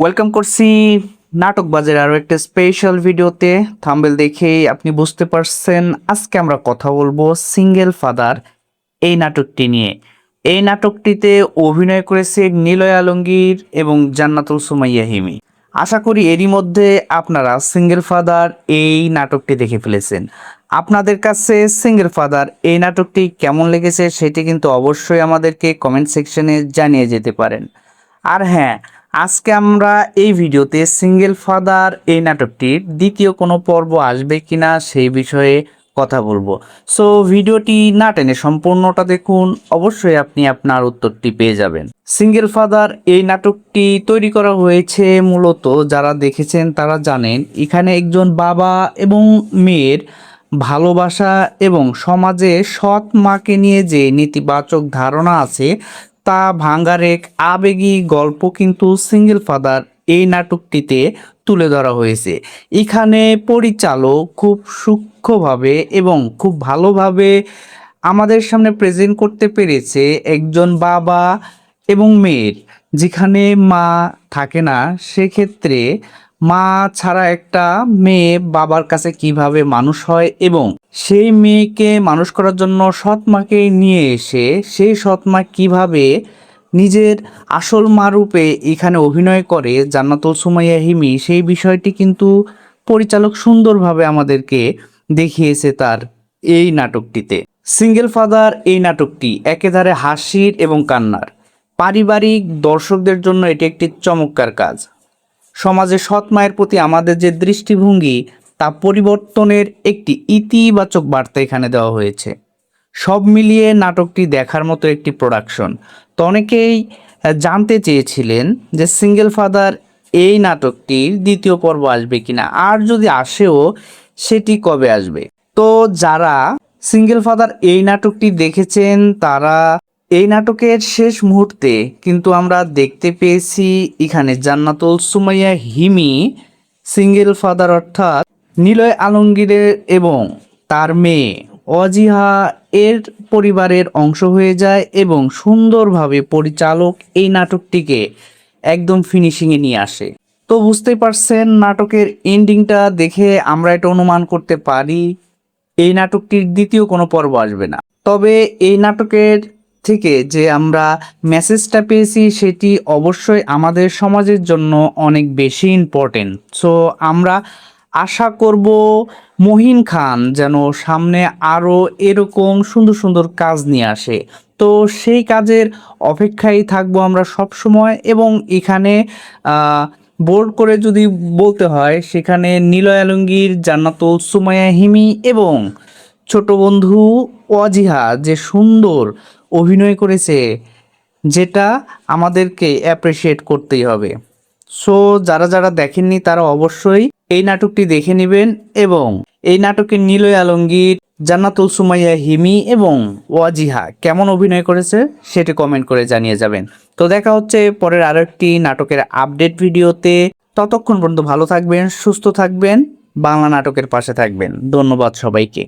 Welcome করছি নাটক বাজারে আরও একটা স্পেশাল ভিডিওতে। থাম্বনেল দেখেই আপনি বুঝতে পারছেন আজকে আমরা কথা বলবো সিঙ্গেল ফাদার এই নাটকটি নিয়ে। এই নাটকটিতে অভিনয় করেছে নিলয় আলমগীর এবং জান্নাতুল সুমাইয়া হিমি। আশা করি এরই মধ্যে আপনারা সিঙ্গেল ফাদার এই নাটকটি দেখে ফেলেছেন। আপনাদের কাছে সিঙ্গেল ফাদার এই নাটকটি কেমন লেগেছে সেটি কিন্তু অবশ্যই আমাদেরকে কমেন্ট সেকশনে জানিয়ে যেতে পারেন। আর হ্যাঁ, আজকে আমরা এই ভিডিওতে সিঙ্গেল ফাদার এই নাটকটির দ্বিতীয় কোনো পর্ব আসবে কিনা সেই বিষয়ে কথা বলবো। সো ভিডিওটি না টেনে সম্পূর্ণটা দেখুন, অবশ্যই আপনি আপনার উত্তরটি পেয়ে যাবেন। সিঙ্গেল ফাদার এই নাটকটি তৈরি করা হয়েছে মূলত, যারা দেখেছেন তারা জানেন, এখানে একজন বাবা এবং মেয়ের ভালোবাসা এবং সমাজে সৎ মাকে নিয়ে যে নেতিবাচক ধারণা আছে তা ভাঙার এক আবেগী গল্প কিন্তু সিঙ্গেল ফাদার এই নাটকটিতে তুলে ধরা হয়েছে। এখানে পরিচালক খুব সূক্ষ্মভাবে এবং খুব ভালোভাবে আমাদের সামনে প্রেজেন্ট করতে পেরেছে একজন বাবা এবং মেয়ের, যেখানে মা থাকে না সেক্ষেত্রে মা ছাড়া একটা মেয়ে বাবার কাছে কিভাবে মানুষ হয় এবং সেই মেয়েকে মানুষ করার জন্য সৎ মাকে নিয়ে এসে সেই সৎ মা কিভাবে নিজের আসল মা রূপে এখানে অভিনয় করে জান্নাতুল সুমাইয়া হিমি, সেই বিষয়টি কিন্তু পরিচালক সুন্দরভাবে আমাদেরকে দেখিয়েছে তার এই নাটকটিতে। সিঙ্গেল ফাদার এই নাটকটি একেধারে হাসির এবং কান্নার। পারিবারিক দর্শকদের জন্য এটি একটি চমৎকার কাজ। সমাজে সৎ মায়ের প্রতি আমাদের যে দৃষ্টিভঙ্গি তা পরিবর্তনের একটি ইতিবাচক বার্তা এখানে দেওয়া হয়েছে। সব মিলিয়ে নাটকটি দেখার মতো একটি প্রোডাকশন। তো অনেকেই জানতে চেয়েছিলেন যে সিঙ্গেল ফাদার এই নাটকটির দ্বিতীয় পর্ব আসবে কিনা, আর যদি আসেও সেটি কবে আসবে। তো যারা সিঙ্গেল ফাদার এই নাটকটি দেখেছেন তারা এই নাটকের শেষ মুহূর্তে কিন্তু আমরা দেখতে পেয়েছি এখানে জান্নাতুল সুমাইয়া হিমি সিঙ্গেল ফাদার অর্থাৎ নিলয় আলমগীরের এবং তার মেয়ে অজিহা এর পরিবারের অংশ হয়ে যায় এবং সুন্দরভাবে পরিচালক এই নাটকটিকে একদম ফিনিশিংয়ে নিয়ে আসে। তো বুঝতেই পারছেন নাটকের এন্ডিংটা দেখে আমরা এটা অনুমান করতে পারি এই নাটকটির দ্বিতীয় কোনো পর্ব আসবে না। তবে এই নাটকের থেকে যে আমরা মেসেজটা পেয়েছি সেটি অবশ্যই আমাদের সমাজের জন্য অনেক বেশি ইম্পর্টেন্ট। সো আমরা আশা করব মহিন খান যেন সামনে আরও এরকম সুন্দর সুন্দর কাজ নিয়ে আসে। তো সেই কাজের অপেক্ষায় থাকবো আমরা সব সময়। এবং এখানে বোল্ড করে যদি বলতে হয়, সেখানে নিলয় আলমগীর, জান্নাতুল সুমাইয়া হিমি এবং ছোট বন্ধু ওয়াজিহা যে সুন্দর অভিনয় করেছে, যেটা আমাদেরকে অ্যাপ্রিসিয়েট করতেই হবে। সো যারা যারা দেখেননি তারা অবশ্যই এই নাটকটি দেখে নেবেন এবং এই নাটকে নিলয় আলমগীর, জান্নাতুল সুমাইয়া হিমি এবং ওয়াজিহা কেমন অভিনয় করেছে সেটি কমেন্ট করে জানিয়ে যাবেন। তো দেখা হচ্ছে পরের আরো একটি নাটকের আপডেট ভিডিওতে। ততক্ষণ পর্যন্ত ভালো থাকবেন, সুস্থ থাকবেন, বাংলা নাটকের পাশে থাকবেন। ধন্যবাদ সবাইকে।